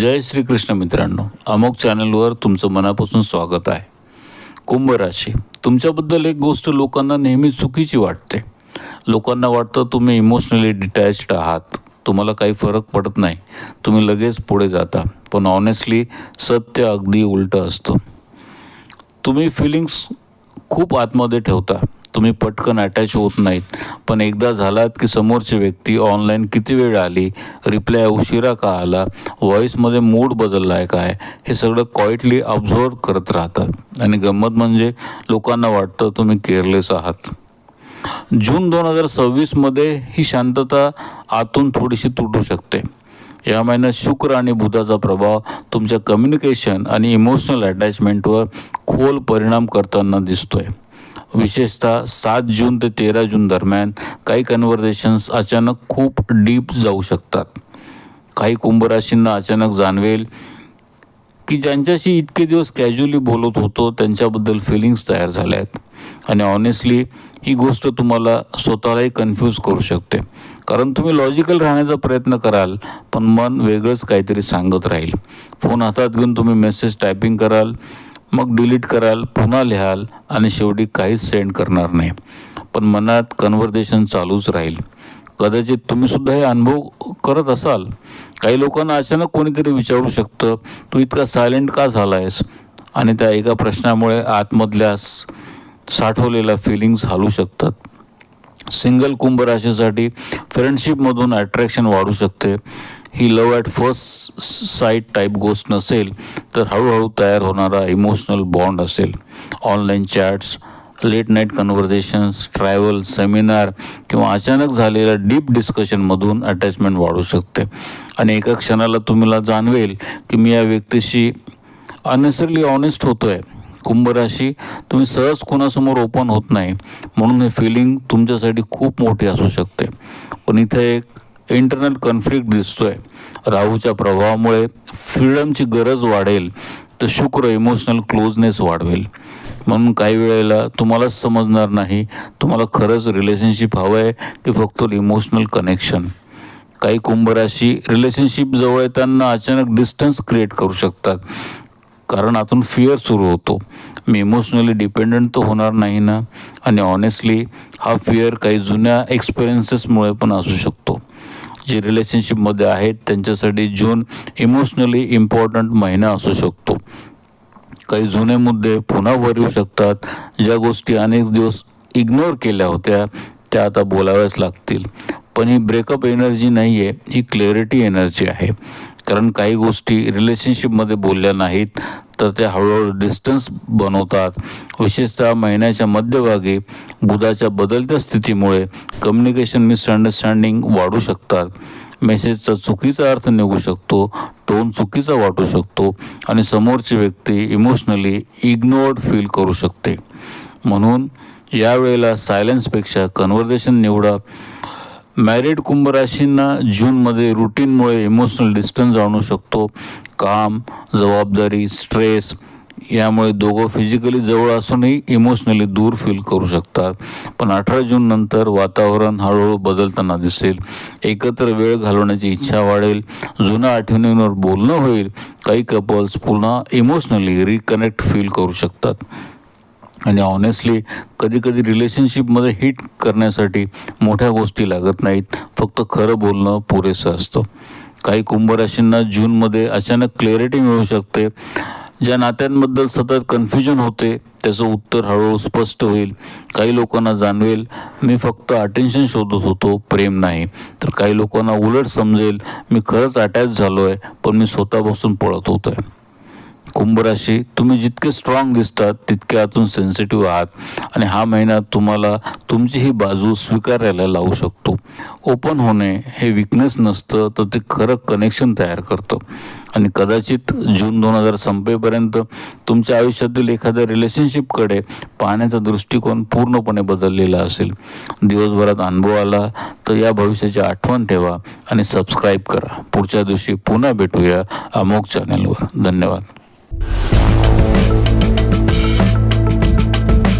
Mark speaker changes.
Speaker 1: जय श्री कृष्ण मित्रांनो, अमोक चॅनलवर तुमचं मनापासून स्वागत आहे. कुंभ राशी, तुमच्याबद्दल एक गोष्ट लोकांना नेहमी चुकीची वाटते. लोकांना वाटतं तुम्ही इमोशनली डिटॅच्ड आहात, तुम्हाला काही फरक पडत नाही, तुम्ही लगेच पुढे जाता. पण ऑनेस्टली सत्य अगदी उलटं असतं. तुम्ही फिलिंग्स खूप आतमध्ये ठेवता, तुम्ही पटकन अटॅच होत नाहीत. पण एकदा झालात की समोरची व्यक्ती ऑनलाईन किती वेळ आली, रिप्लाय उशिरा का आला, व्हॉईसमध्ये मूड बदलला आहे काय, हे सगळं क्वाइटली ऑब्झर्व करत राहतात. आणि गंमत म्हणजे लोकांना वाटतं तुम्ही केअरलेस आहात. जून 2026मध्ये ही शांतता आतून थोडीशी तुटू शकते. या महिन्यात शुक्र आणि बुधाचा प्रभाव तुमच्या कम्युनिकेशन आणि इमोशनल अटॅचमेंटवर खोल परिणाम करताना दिसतोय. विशेषतः 7 जून ते 13 जून दरम्यान काही कन्व्हर्सेशन्स अचानक खूप डीप जाऊ शकतात. काही कुंभ राशींना अचानक जाणवेल की ज्यांच्याशी इतके दिवस कॅज्युअली बोलत होतो त्यांच्याबद्दल फिलिंग्स तयार झाल्या आहेत. आणि ऑनेस्टली ही गोष्ट तुम्हाला स्वतःलाही कन्फ्यूज करू शकते. कारण तुम्ही लॉजिकल राहण्याचा प्रयत्न कराल, पण मन वेगळंच काहीतरी सांगत राहील. फोन हातात घेऊन तुम्ही मेसेज टायपिंग कराल, मग डिलीट कराल, पुन्हा लिहाल आणि शेवटी काहीच सेंड करणार नाही. पण मनात कन्व्हर्सेशन चालूच राहील. कदाचित तुम्हीसुद्धा हे अनुभव करत असाल. काही लोकांना अचानक कोणीतरी विचारू शकतं, तू इतका सायलेंट का झाला आहेस? आणि त्या एका प्रश्नामुळे आतमधल्या साठवलेल्या फिलिंग्स हलू शकतात. सिंगल कुंभ राशीसाठी फ्रेंडशिपमधून अट्रॅक्शन वाढू शकते. ही love at first sight type गोष्ट नसेल, तर हळूहळू तयार होणारा इमोशनल बॉन्ड असेल. Online chats, late night conversations, travel, seminar किंवा अचानक झालेल्या डीप डिस्कशनमधून अटॅचमेंट वाढू शकते. आणि एका क्षणाला तुम्हाला जाणवेल की मी या व्यक्तीशी अननेसरली ऑनेस्ट होतो आहे. कुंभ राशी, तुम्ही सहज कोणासमोर ओपन होत नाही, म्हणून हे फिलिंग तुमच्यासाठी खूप मोठी असू शकते. पण इथे एक इंटरनल कॉन्फ्लिक्ट दिसतोय. राहूच्या प्रभावामुळे फ्रीडमची गरज वाढेल, तर शुक्र इमोशनल क्लोजनेस वाढवेल. म्हणून काही वेळेला तुम्हालाच समजणार नाही तुम्हाला खरंच रिलेशनशिप हवं आहे की फक्त इमोशनल कनेक्शन. काही कुंभ राशी रिलेशनशिप जवळ येताना अचानक डिस्टन्स क्रिएट करू शकतात. कारण आतून फिअर सुरू होतो, मी इमोशनली डिपेंडंट तर होणार नाही ना. आणि ऑनेस्टली हा फिअर काही जुन्या एक्सपिरियन्सेसमुळे पण असू शकतो. जे रिलेशनशिपमध्ये आहेत त्यांच्यासाठी जून इमोशनली इम्पॉर्टंट महिना असू शकतो. काही जुने मुद्दे पुन्हा वर येऊ शकतात. ज्या गोष्टी अनेक दिवस इग्नोर केल्या होत्या त्या आता बोलाव्याच लागतील. पण ही ब्रेकअप एनर्जी नाही आहे, ही क्लॅरिटी एनर्जी आहे. कारण काही गोष्टी रिलेशनशिपमध्ये बोलल्या नाहीत तर त्या हळूहळू डिस्टन्स बनवतात. विशेषतः महिन्याच्या मध्यभागी बुधाच्या बदलत्या स्थितीमुळे कम्युनिकेशन मिसअंडरस्टँडिंग वाढू शकतात. मेसेजचा चुकीचा अर्थ निघू शकतो, टोन चुकीचा वाटू शकतो आणि समोरची व्यक्ती इमोशनली इग्नोर्ड फील करू शकते. म्हणून यावेळेला सायलेन्सपेक्षा कन्व्हर्सेशन निवडा. मॅरिड कुंभ राशींना जूनमध्ये रुटीनमुळे इमोशनल डिस्टन्स जाणवू शकतो. काम, जबाबदारी, स्ट्रेस यामुळे दोघं फिजिकली जवळ असूनही इमोशनली दूर फील करू शकतात. पण 18 जून नंतर वातावरण हळूहळू बदलताना दिसेल. एकत्र वेळ घालवण्याची इच्छा वाढेल, जुन्या आठवणींवर बोलणं होईल. काही कपल्स पुन्हा इमोशनली रिकनेक्ट फील करू शकतात. आणि ऑनेस्टली कधीकधी रिलेशनशिपमध्ये हिट करण्यासाठी मोठ्या गोष्टी लागत नाहीत, फक्त खरं बोलणं पुरेसं असतं. काही कुंभ राशींना जूनमध्ये अचानक क्लॅरिटी मिळू शकते. ज्या नात्यांबद्दल सतत कन्फ्युजन होते त्याचं उत्तर हळूहळू स्पष्ट होईल. काही लोकांना जाणवेल मी फक्त अटेन्शन शोधत होतो, प्रेम नाही. तर काही लोकांना उलट समजेल मी खरंच अटॅच झालो आहे, पण मी स्वतःपासून पळत होतो आहे. कुंभ राशी, तुम्ही जितके स्ट्रॉंग दिसतात तितके आतून सेन्सिटिव्ह आहात. आणि हा महिना तुम्हाला तुमची ही बाजू स्वीकारायला लावू शकतो. ओपन होणे हे विकनेस नसतं, तर ते खरं कनेक्शन तयार करतं. आणि कदाचित जून 2000 संपेपर्यंत तुमच्या आयुष्यातील एखाद्या रिलेशनशिपकडे पाहण्याचा दृष्टिकोन पूर्णपणे बदललेला असेल. दिवसभरात अनुभव आला तर या भविष्याची आठवण ठेवा आणि सबस्क्राईब करा. पुढच्या दिवशी पुन्हा भेटूया अमोक चॅनलवर. धन्यवाद.